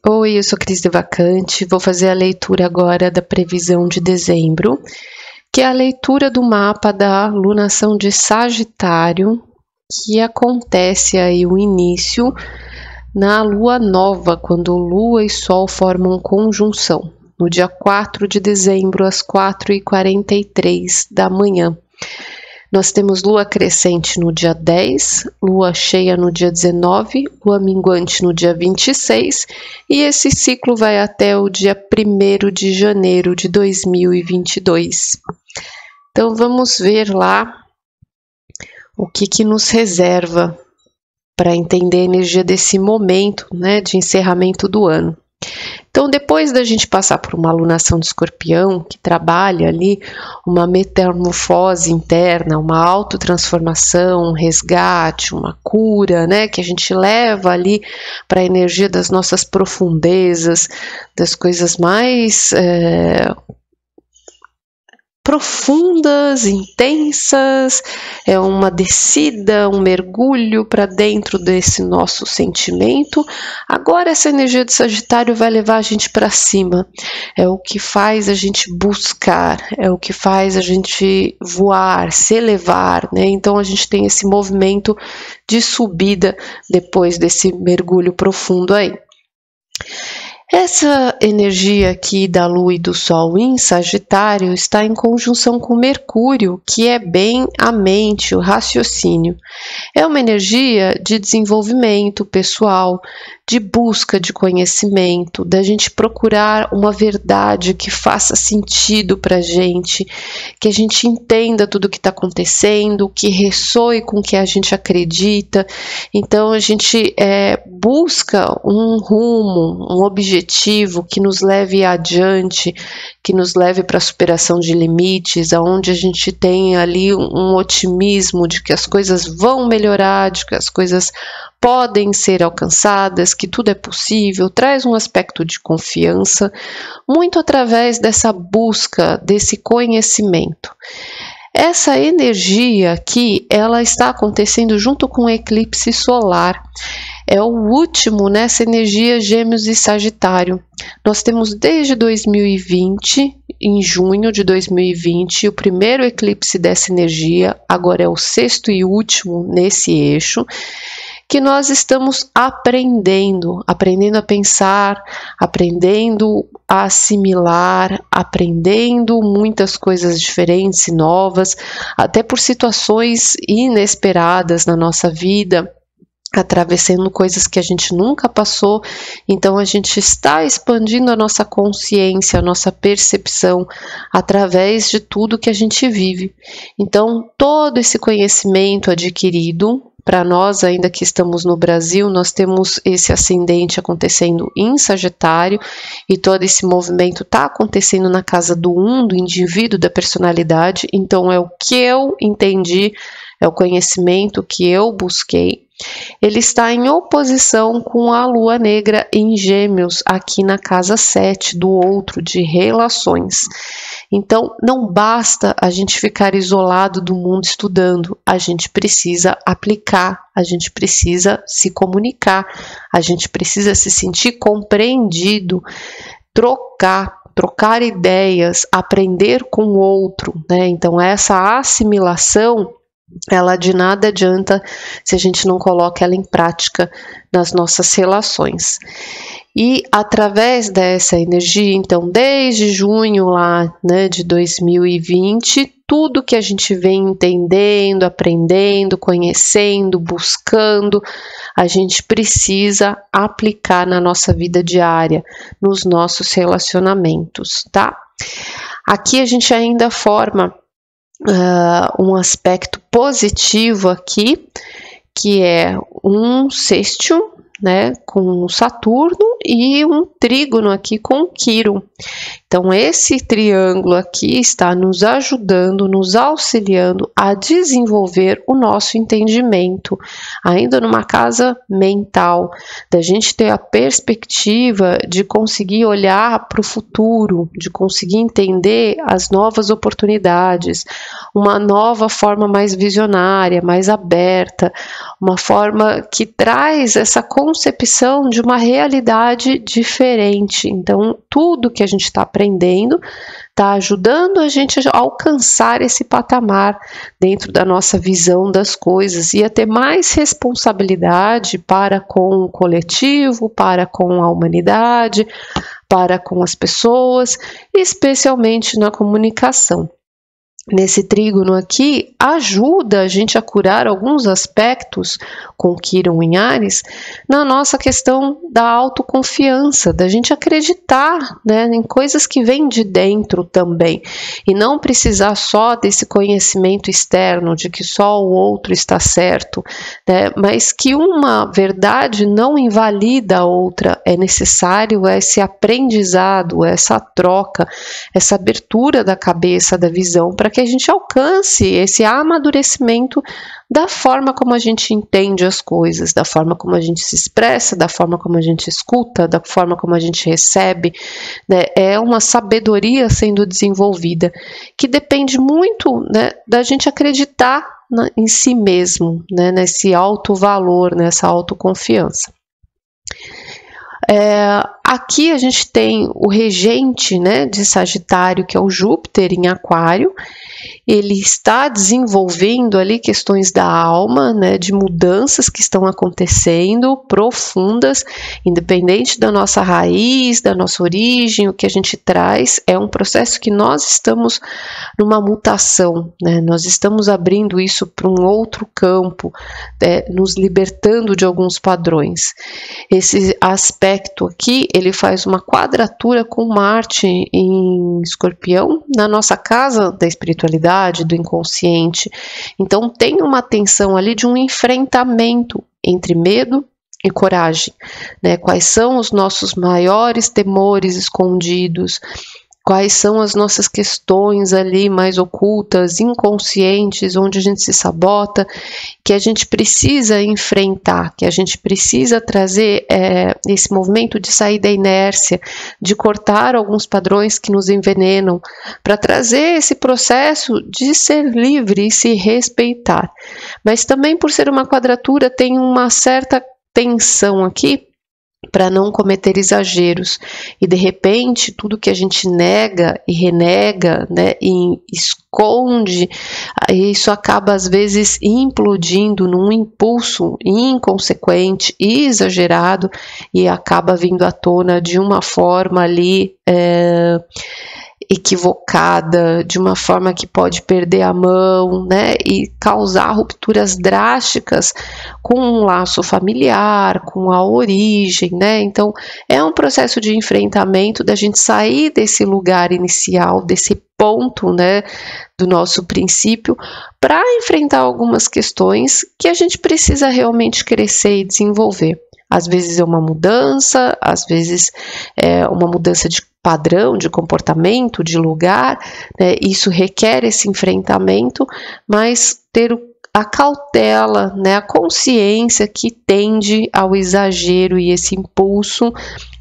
Oi, eu sou Cris Devacante, vou fazer a leitura agora da previsão de dezembro, que é a leitura do mapa da lunação de Sagitário, que acontece aí o início na lua nova, quando Lua e Sol formam conjunção, no dia 4 de dezembro, às 4h43 da manhã. Nós temos lua crescente no dia 10, lua cheia no dia 19, lua minguante no dia 26, e esse ciclo vai até o dia 1º de janeiro de 2022. Então vamos ver lá o que nos reserva para entender a energia desse momento, né, de encerramento do ano. Então, depois da gente passar por uma alunação de Escorpião, que trabalha ali uma metamorfose interna, uma autotransformação, um resgate, uma cura, né, que a gente leva ali para a energia das nossas profundezas, das coisas mais profundas, intensas, é uma descida, um mergulho para dentro desse nosso sentimento. Agora essa energia de Sagitário vai levar a gente para cima, é o que faz a gente buscar, é o que faz a gente voar, se elevar, né? Então a gente tem esse movimento de subida depois desse mergulho profundo aí. Essa energia aqui da Lua e do Sol em Sagitário está em conjunção com Mercúrio, que é bem a mente, o raciocínio. É uma energia de desenvolvimento pessoal, de busca de conhecimento, da gente procurar uma verdade que faça sentido para a gente, que a gente entenda tudo o que está acontecendo, que ressoe com o que a gente acredita. Então a gente busca um rumo, um objetivo que nos leve adiante, que nos leve para a superação de limites, aonde a gente tem ali um otimismo de que as coisas vão melhorar, de que as coisas podem ser alcançadas, que tudo é possível, traz um aspecto de confiança, muito através dessa busca, desse conhecimento. Essa energia aqui, ela está acontecendo junto com o eclipse solar. É o último nessa energia Gêmeos e Sagitário. Nós temos desde 2020, em junho de 2020, o primeiro eclipse dessa energia, agora é o 6º e último nesse eixo, que nós estamos aprendendo a pensar, aprendendo a assimilar, aprendendo muitas coisas diferentes e novas, até por situações inesperadas na nossa vida, atravessando coisas que a gente nunca passou. Então a gente está expandindo a nossa consciência, a nossa percepção através de tudo que a gente vive. Então todo esse conhecimento adquirido, para nós ainda que estamos no Brasil, nós temos esse ascendente acontecendo em Sagitário e todo esse movimento está acontecendo na casa do do indivíduo, da personalidade. Então é o que eu entendi, é o conhecimento que eu busquei. Ele está em oposição com a Lua Negra em Gêmeos, aqui na casa 7 do outro, de relações. Então, não basta a gente ficar isolado do mundo estudando, a gente precisa aplicar, a gente precisa se comunicar, a gente precisa se sentir compreendido, trocar ideias, aprender com o outro, né? Então, essa assimilação, ela de nada adianta se a gente não coloca ela em prática nas nossas relações. E através dessa energia, então, desde junho lá, né, de 2020, tudo que a gente vem entendendo, aprendendo, conhecendo, buscando, a gente precisa aplicar na nossa vida diária, nos nossos relacionamentos, tá? Aqui a gente ainda forma um aspecto positivo aqui, que é um sextil, né, com Saturno e um trígono aqui com Quirón. Então esse triângulo aqui está nos ajudando, nos auxiliando a desenvolver o nosso entendimento, ainda numa casa mental, da gente ter a perspectiva de conseguir olhar para o futuro, de conseguir entender as novas oportunidades, uma nova forma mais visionária, mais aberta, uma forma que traz essa concepção de uma realidade realidade diferente. Então, tudo que a gente está aprendendo está ajudando a gente a alcançar esse patamar dentro da nossa visão das coisas e a ter mais responsabilidade para com o coletivo, para com a humanidade, para com as pessoas, especialmente na comunicação. Nesse trígono aqui, ajuda a gente a curar alguns aspectos com Quirón em Áries na nossa questão da autoconfiança, da gente acreditar, né, em coisas que vêm de dentro também, e não precisar só desse conhecimento externo de que só o outro está certo, né, mas que uma verdade não invalida a outra, é necessário esse aprendizado, essa troca, essa abertura da cabeça, da visão, para que a gente alcance esse amadurecimento da forma como a gente entende as coisas, da forma como a gente se expressa, da forma como a gente escuta, da forma como a gente recebe, né? É uma sabedoria sendo desenvolvida que depende muito, né, da gente acreditar em si mesmo, né, nesse alto valor, nessa autoconfiança. Aqui a gente tem o regente, né, de Sagitário, que é o Júpiter em Aquário. Ele está desenvolvendo ali questões da alma, né, de mudanças que estão acontecendo, profundas, independente da nossa raiz, da nossa origem, o que a gente traz, é um processo que nós estamos numa mutação, né, nós estamos abrindo isso para um outro campo, né, nos libertando de alguns padrões. Esse aspecto aqui, ele faz uma quadratura com Marte em Escorpião, na nossa casa da espiritualidade, do inconsciente. Então tem uma tensão ali de um enfrentamento entre medo e coragem, né? Quais são os nossos maiores temores escondidos? Quais são as nossas questões ali mais ocultas, inconscientes, onde a gente se sabota, que a gente precisa enfrentar, que a gente precisa trazer esse movimento de sair da inércia, de cortar alguns padrões que nos envenenam, para trazer esse processo de ser livre e se respeitar. Mas também por ser uma quadratura tem uma certa tensão aqui, para não cometer exageros, e de repente tudo que a gente nega e renega, né, e esconde, isso acaba às vezes implodindo num impulso inconsequente e exagerado, e acaba vindo à tona de uma forma ali equivocada, de uma forma que pode perder a mão, né, e causar rupturas drásticas com um laço familiar, com a origem, né. Então é um processo de enfrentamento, da gente sair desse lugar inicial, desse ponto, né, do nosso princípio, para enfrentar algumas questões que a gente precisa realmente crescer e desenvolver. Às vezes é uma mudança, às vezes é uma mudança de padrão, de comportamento, de lugar, né? Isso requer esse enfrentamento, mas ter a cautela, né? A consciência que tende ao exagero, e esse impulso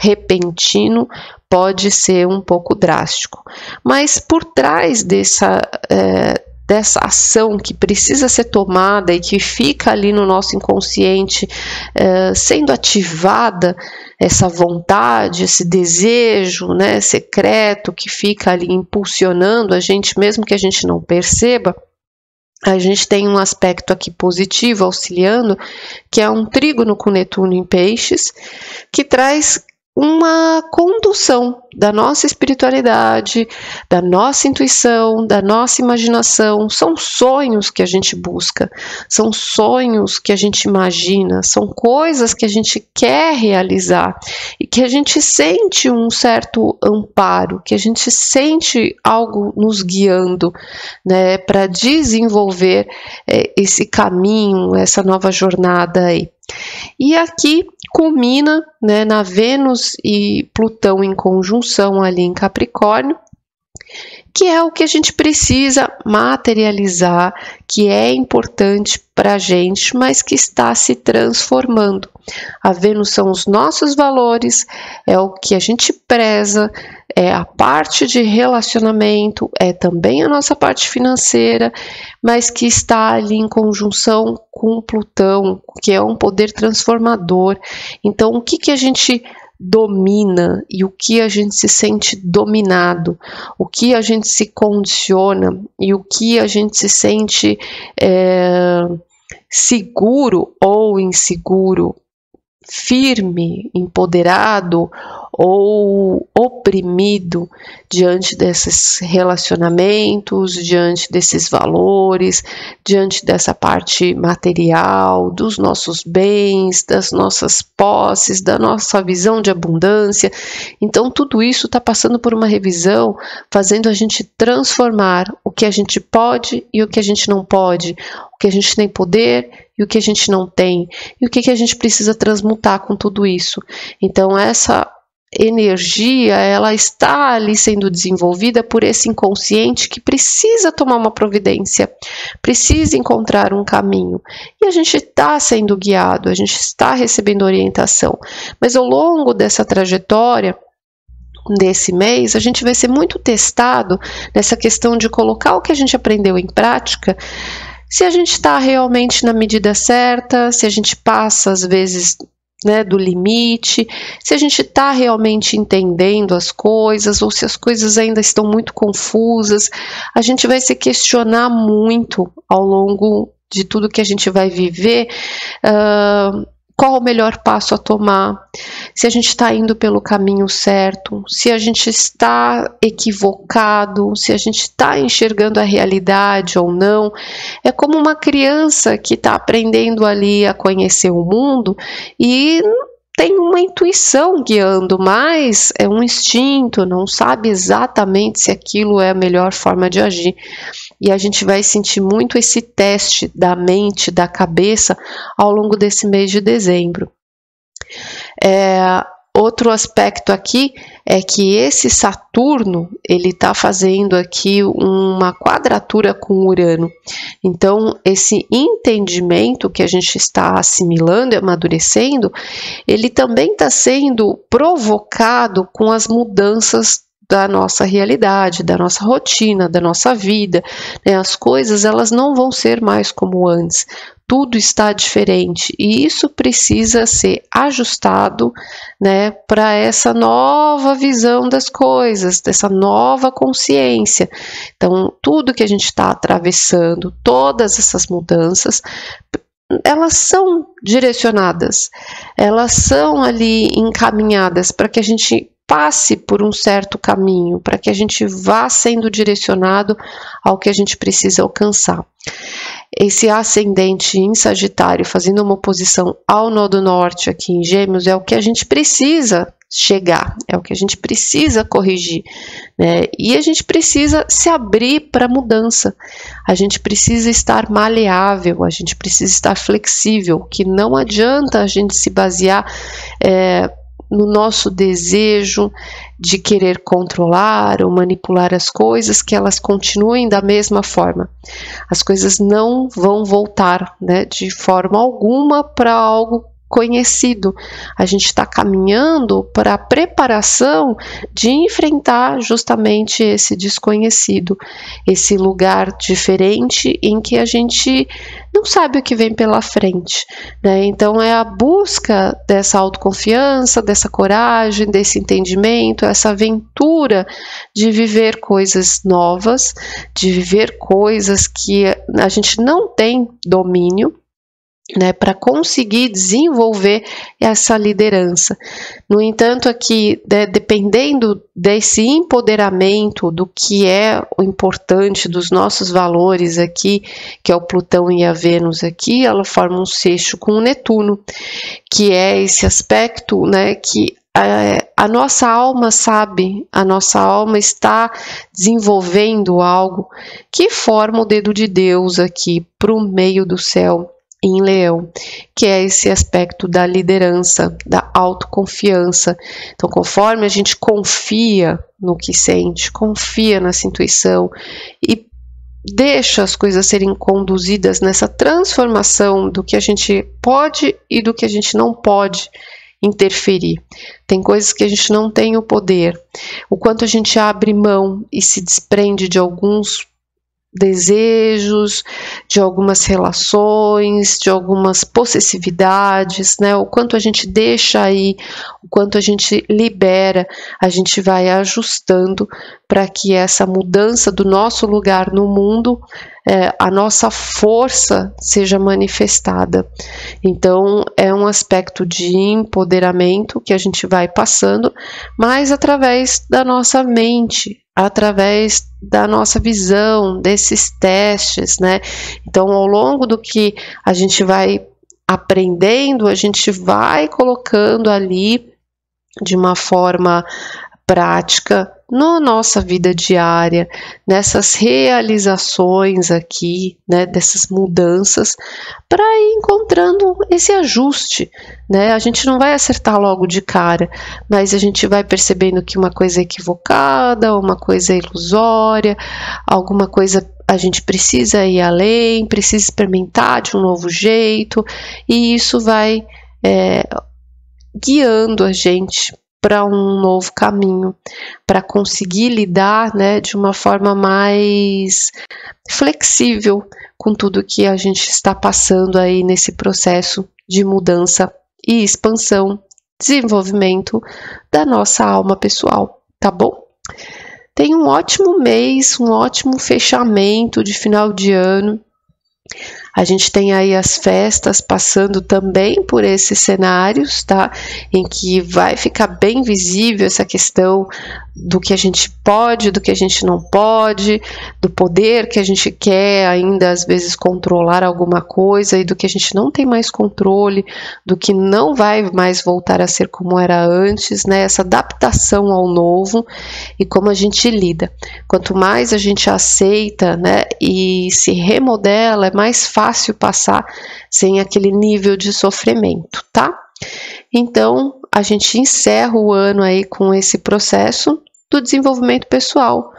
repentino pode ser um pouco drástico. Mas por trás dessa ação que precisa ser tomada e que fica ali no nosso inconsciente sendo ativada, essa vontade, esse desejo, né, secreto que fica ali impulsionando a gente, mesmo que a gente não perceba, a gente tem um aspecto aqui positivo auxiliando, que é um trígono com Netuno em Peixes, que traz uma condução da nossa espiritualidade, da nossa intuição, da nossa imaginação. São sonhos que a gente busca, são sonhos que a gente imagina, são coisas que a gente quer realizar e que a gente sente um certo amparo, que a gente sente algo nos guiando, né, para desenvolver esse caminho, essa nova jornada aí. E aqui culmina, né, na Vênus e Plutão em conjunção ali em Capricórnio, que é o que a gente precisa materializar, que é importante para a gente, mas que está se transformando. A Vênus são os nossos valores, é o que a gente preza, é a parte de relacionamento, é também a nossa parte financeira, mas que está ali em conjunção com Plutão, que é um poder transformador. Então, o que a gente domina e o que a gente se sente dominado, o que a gente se condiciona e o que a gente se sente seguro ou inseguro, firme, empoderado ou oprimido diante desses relacionamentos, diante desses valores, diante dessa parte material, dos nossos bens, das nossas posses, da nossa visão de abundância. Então tudo isso está passando por uma revisão, fazendo a gente transformar o que a gente pode e o que a gente não pode, o que a gente tem poder e o que a gente não tem, e o que a gente precisa transmutar com tudo isso. Então essa energia, ela está ali sendo desenvolvida por esse inconsciente que precisa tomar uma providência, precisa encontrar um caminho. E a gente está sendo guiado, a gente está recebendo orientação. Mas ao longo dessa trajetória, desse mês, a gente vai ser muito testado nessa questão de colocar o que a gente aprendeu em prática, se a gente está realmente na medida certa, se a gente passa às vezes do limite, se a gente está realmente entendendo as coisas ou se as coisas ainda estão muito confusas. A gente vai se questionar muito ao longo de tudo que a gente vai viver, qual o melhor passo a tomar, se a gente está indo pelo caminho certo, se a gente está equivocado, se a gente está enxergando a realidade ou não. É como uma criança que está aprendendo ali a conhecer o mundo e tem uma intuição guiando, mas é um instinto, não sabe exatamente se aquilo é a melhor forma de agir. E a gente vai sentir muito esse teste da mente, da cabeça, ao longo desse mês de dezembro. Outro aspecto aqui é que esse Saturno, ele está fazendo aqui uma quadratura com Urano. Então, esse entendimento que a gente está assimilando e amadurecendo, ele também está sendo provocado com as mudanças da nossa realidade, da nossa rotina, da nossa vida. As coisas, elas não vão ser mais como antes. Tudo está diferente e isso precisa ser ajustado, para essa nova visão das coisas, dessa nova consciência. Então, tudo que a gente está atravessando, todas essas mudanças, elas são direcionadas, elas são ali encaminhadas para que a gente passe por um certo caminho, para que a gente vá sendo direcionado ao que a gente precisa alcançar. Esse ascendente em Sagitário fazendo uma oposição ao nó do norte aqui em Gêmeos é o que a gente precisa chegar, é o que a gente precisa corrigir, E a gente precisa se abrir para a mudança, a gente precisa estar maleável, a gente precisa estar flexível, que não adianta a gente se basear no nosso desejo de querer controlar ou manipular as coisas, que elas continuem da mesma forma. As coisas não vão voltar, de forma alguma para algo conhecido. A gente está caminhando para a preparação de enfrentar justamente esse desconhecido, esse lugar diferente em que a gente não sabe o que vem pela frente, Então é a busca dessa autoconfiança, dessa coragem, desse entendimento, essa aventura de viver coisas novas, de viver coisas que a gente não tem domínio, para conseguir desenvolver essa liderança. No entanto, aqui, dependendo desse empoderamento do que é o importante dos nossos valores aqui, que é o Plutão e a Vênus aqui, ela forma um sexto com o Netuno, que é esse aspecto, que a nossa alma sabe, a nossa alma está desenvolvendo algo que forma o dedo de Deus aqui para o meio do céu, em Leão, que é esse aspecto da liderança, da autoconfiança. Então, conforme a gente confia no que sente, confia nessa intuição e deixa as coisas serem conduzidas nessa transformação do que a gente pode e do que a gente não pode interferir. Tem coisas que a gente não tem o poder. O quanto a gente abre mão e se desprende de alguns desejos, de algumas relações, de algumas possessividades, né? O quanto a gente deixa aí, o quanto a gente libera, a gente vai ajustando para que essa mudança do nosso lugar no mundo, a nossa força seja manifestada. Então, é um aspecto de empoderamento que a gente vai passando, mas através da nossa mente, através da nossa visão, desses testes, né? Então, ao longo do que a gente vai aprendendo, a gente vai colocando ali de uma forma prática na nossa vida diária, nessas realizações aqui, né, dessas mudanças, para ir encontrando esse ajuste, né? A gente não vai acertar logo de cara, mas a gente vai percebendo que uma coisa é equivocada, uma coisa é ilusória, alguma coisa a gente precisa ir além, precisa experimentar de um novo jeito, e isso vai guiando a gente para um novo caminho, para conseguir lidar, né, de uma forma mais flexível com tudo que a gente está passando aí nesse processo de mudança e expansão, desenvolvimento da nossa alma pessoal, tá bom? Tenha um ótimo mês, um ótimo fechamento de final de ano. A gente tem aí as festas passando também por esses cenários, tá? Em que vai ficar bem visível essa questão do que a gente pode, do que a gente não pode, do poder que a gente quer ainda às vezes controlar alguma coisa e do que a gente não tem mais controle, do que não vai mais voltar a ser como era antes, né? Essa adaptação ao novo e como a gente lida. Quanto mais a gente aceita, né, e se remodela, é mais fácil passar sem aquele nível de sofrimento, tá? Então, a gente encerra o ano aí com esse processo do desenvolvimento pessoal.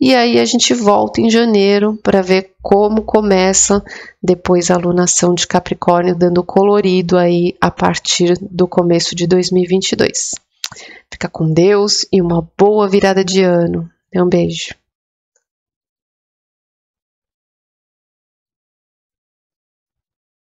E aí a gente volta em janeiro para ver como começa depois a alunação de Capricórnio, dando colorido aí a partir do começo de 2022. Fica com Deus e uma boa virada de ano. Um beijo.